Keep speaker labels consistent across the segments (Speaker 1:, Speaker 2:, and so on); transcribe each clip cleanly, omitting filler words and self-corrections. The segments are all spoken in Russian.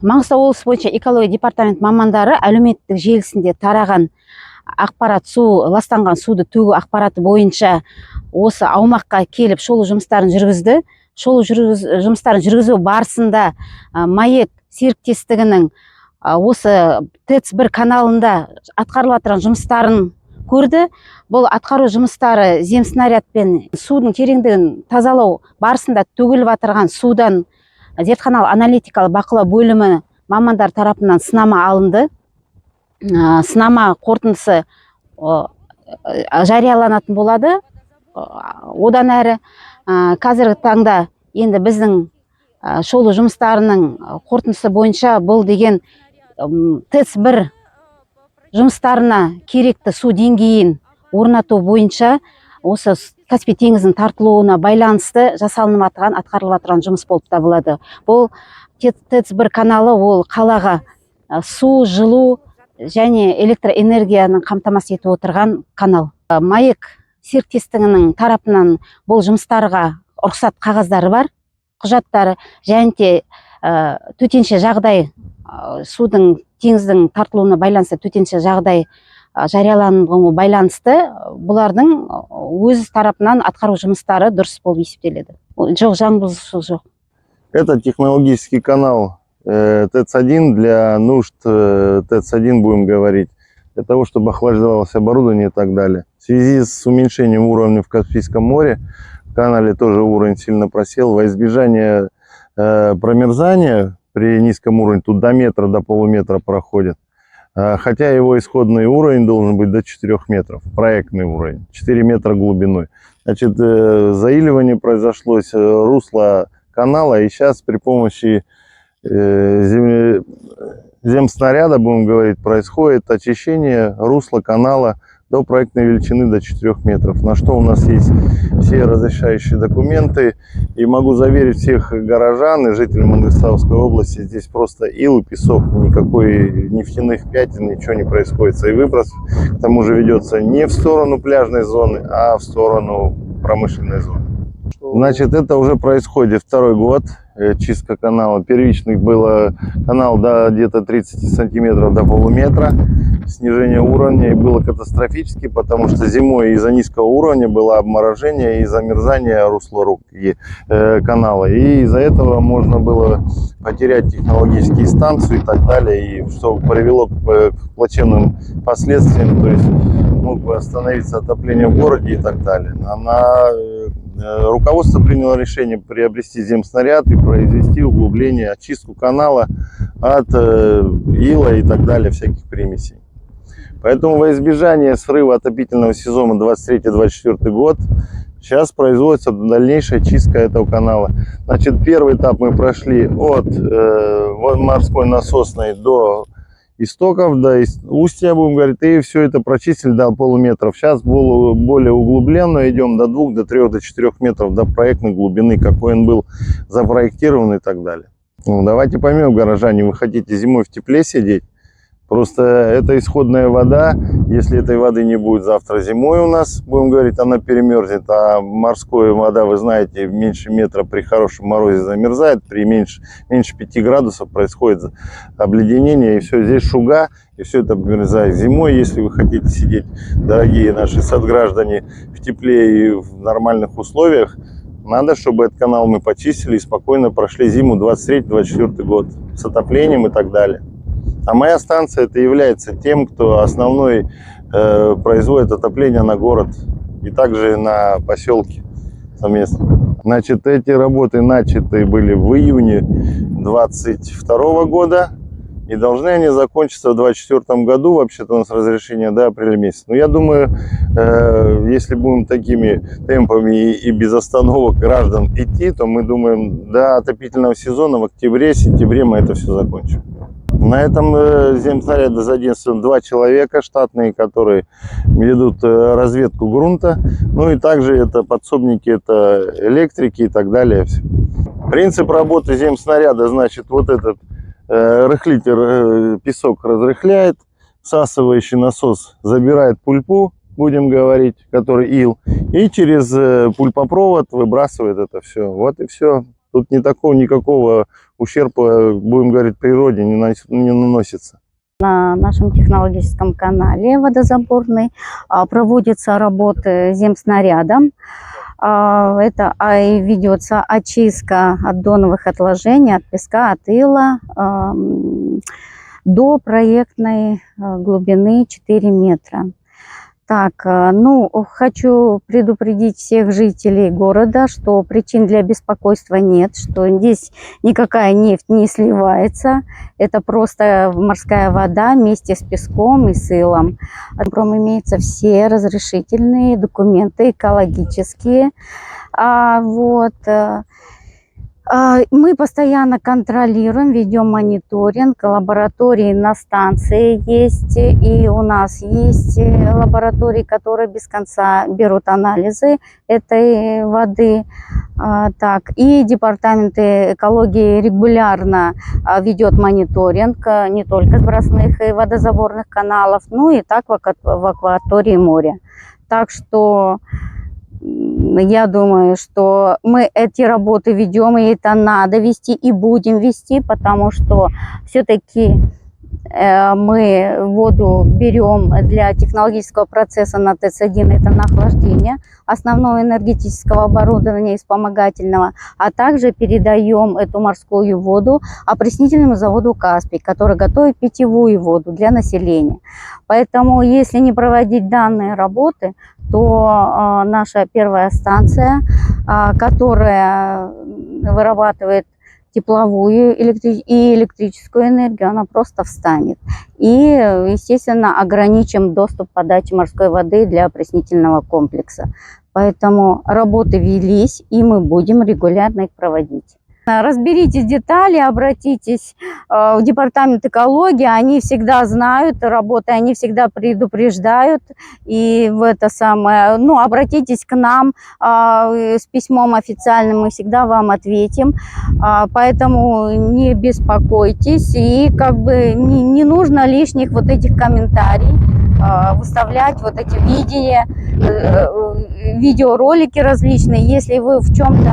Speaker 1: Маңғыстау облысы бойынша экология департамент мамандары әлеуметтік желісінде тараған ақпарат, ластанған суды төгу ақпараты бойынша осы аумаққа келіп шолу жұмыстарын жүргізді. Шолу жұмыстарын жүргізу барысында МАЭК серіктестігінің осы ТЭЦ-1 каналында атқарылып жатқан жұмыстарын көрді. Бұл атқару жұмыстары земснарядпен судың тереңдігін тазалау барысында төгіліп жатырған судан зертханалық аналитикалық бақылау бөлімі мамандар тарапынан сынама алынды. Сынама қорытындысы жарияланатын болады. Одан әрі қазіргі таңда енді біздің шолу жұмыстарының қорытындысы бойынша бұл деген ТЭЦ-1 жұмыстарына керекті су деңгейін орнату бойынша осы Каспий теңізінің тартылуына байланысты жасалынып жатқан, атқарылып жатқан жұмыс болып табылады. Бұл ТЭЦ-1 каналы ол қалаға су, жылу және электроэнергияның қамтамасыз етіп отырған канал. МАЭК серіктестігінің тарапынан бұл жұмыстарға рұқсат қағаздары бар, құжаттары, және де төтенше жағдай, судың теңіздің тартылуына байланысты төтенше жағдай жариялануына байланысты бұлардың өз тарапынан атқару жұмыстары дұрыс болып есептеледі. Жоқ, заңбұзушылық жоқ.
Speaker 2: Это технологический канал ТЭЦ-1 для нужд ТЭЦ-1, будем говорить, для того, чтобы охлаждалось оборудование и так далее. В связи с уменьшением уровня в Каспийском море, в канале тоже уровень сильно просел. Во избежание промерзания при низком уровне, тут до метра, до полуметра проходит, хотя его исходный уровень должен быть до 4 метров, проектный уровень, 4 метра глубиной. Значит, заиливание произошло с русла канала, и сейчас при помощи земснаряда, будем говорить, происходит очищение русла канала до проектной величины до 4 метров, на что у нас есть все разрешающие документы. И могу заверить всех горожан и жителей Мангыстауской области, здесь просто ил и песок, никакой нефтяных пятен, ничего не происходит. И выброс к тому же ведется не в сторону пляжной зоны, а в сторону промышленной зоны. Значит, это уже происходит второй год, чистка канала. Первичный был канал до где-то 30 сантиметров до полуметра. Снижение уровня, и было катастрофически, потому что зимой из-за низкого уровня было обморожение и замерзание русла канала. И из-за этого можно было потерять технологические станции и так далее, и что привело к плачевным последствиям, то есть мог бы остановиться отопление в городе и так далее. Руководство приняло решение приобрести земснаряд и произвести углубление, очистку канала от ила и так далее, всяких примесей. Поэтому во избежание срыва отопительного сезона 23-24 год сейчас производится дальнейшая чистка этого канала. Значит, первый этап мы прошли от морской насосной до истоков, до устья, будем говорить, и все это прочистили до полуметров. Сейчас более углубленно идем до 2, до 3, до 4 метров, до проектной глубины, какой он был запроектирован и так далее. Ну, давайте поймем, горожане, вы хотите зимой в тепле сидеть? Просто это исходная вода, если этой воды не будет завтра зимой у нас, будем говорить, она перемерзнет, а морская вода, вы знаете, меньше метра при хорошем морозе замерзает, при меньше 5 градусов происходит обледенение, и все, здесь шуга, и все это померзает. Зимой, если вы хотите сидеть, дорогие наши сограждане, в тепле и в нормальных условиях, надо, чтобы этот канал мы почистили и спокойно прошли зиму 23-24 год с отоплением и так далее. А моя станция это является тем, кто основной производит отопление на город и также на поселке совместно. Значит, эти работы начаты были в июне 2022 года и должны они закончиться в 2024 году. Вообще-то у нас разрешение до апреля месяца. Но я думаю, если будем такими темпами и без остановок граждан идти, то мы думаем, до отопительного сезона в октябре-сентябре мы это все закончим. На этом земснаряде задействованы 2 человека штатные, которые ведут разведку грунта. Ну и также это подсобники, это электрики и так далее. Принцип работы земснаряда, значит, вот этот рыхлитель песок разрыхляет, всасывающий насос забирает пульпу, будем говорить, который ил, и через пульпопровод выбрасывает это все. Вот и все. Тут никакого ущерб, будем говорить, природе не наносится.
Speaker 3: На нашем технологическом канале водозаборный проводятся работы земснарядом. Это ведется очистка от доновых отложений, от песка, от ила до проектной глубины 4 метра. Так, ну, хочу предупредить всех жителей города, что причин для беспокойства нет, что здесь никакая нефть не сливается. Это просто морская вода вместе с песком и с илом. Кругом имеются все разрешительные документы экологические. Мы постоянно контролируем, ведем мониторинг, лаборатории на станции есть, и у нас есть лаборатории, которые без конца берут анализы этой воды. Так, и департамент экологии регулярно ведет мониторинг не только сбросных и водозаборных каналов, но и так в акватории моря. Так что я думаю, что мы эти работы ведем, и это надо вести, и будем вести, потому что все-таки мы воду берем для технологического процесса на ТЭЦ-1, это на охлаждение основного энергетического оборудования и вспомогательного, а также передаем эту морскую воду опреснительному заводу «Каспий», который готовит питьевую воду для населения. Поэтому, если не проводить данные работы, то наша первая станция, которая вырабатывает тепловую и электрическую энергию, она просто встанет. И, естественно, ограничим доступ подачи морской воды для опреснительного комплекса. Поэтому работы велись, и мы будем регулярно их проводить. Разберитесь в детали, обратитесь в департамент экологии, они всегда знают работы, они всегда предупреждают, и в это самое, ну, обратитесь к нам с письмом официальным, мы всегда вам ответим, поэтому не беспокойтесь, и как бы не нужно лишних вот этих комментариев, выставлять вот эти видения, видеоролики различные. Если вы в чем-то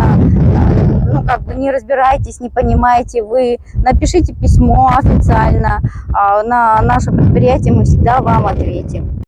Speaker 3: не разбираетесь, не понимаете, вы напишите письмо официально на наше предприятие, мы всегда вам ответим.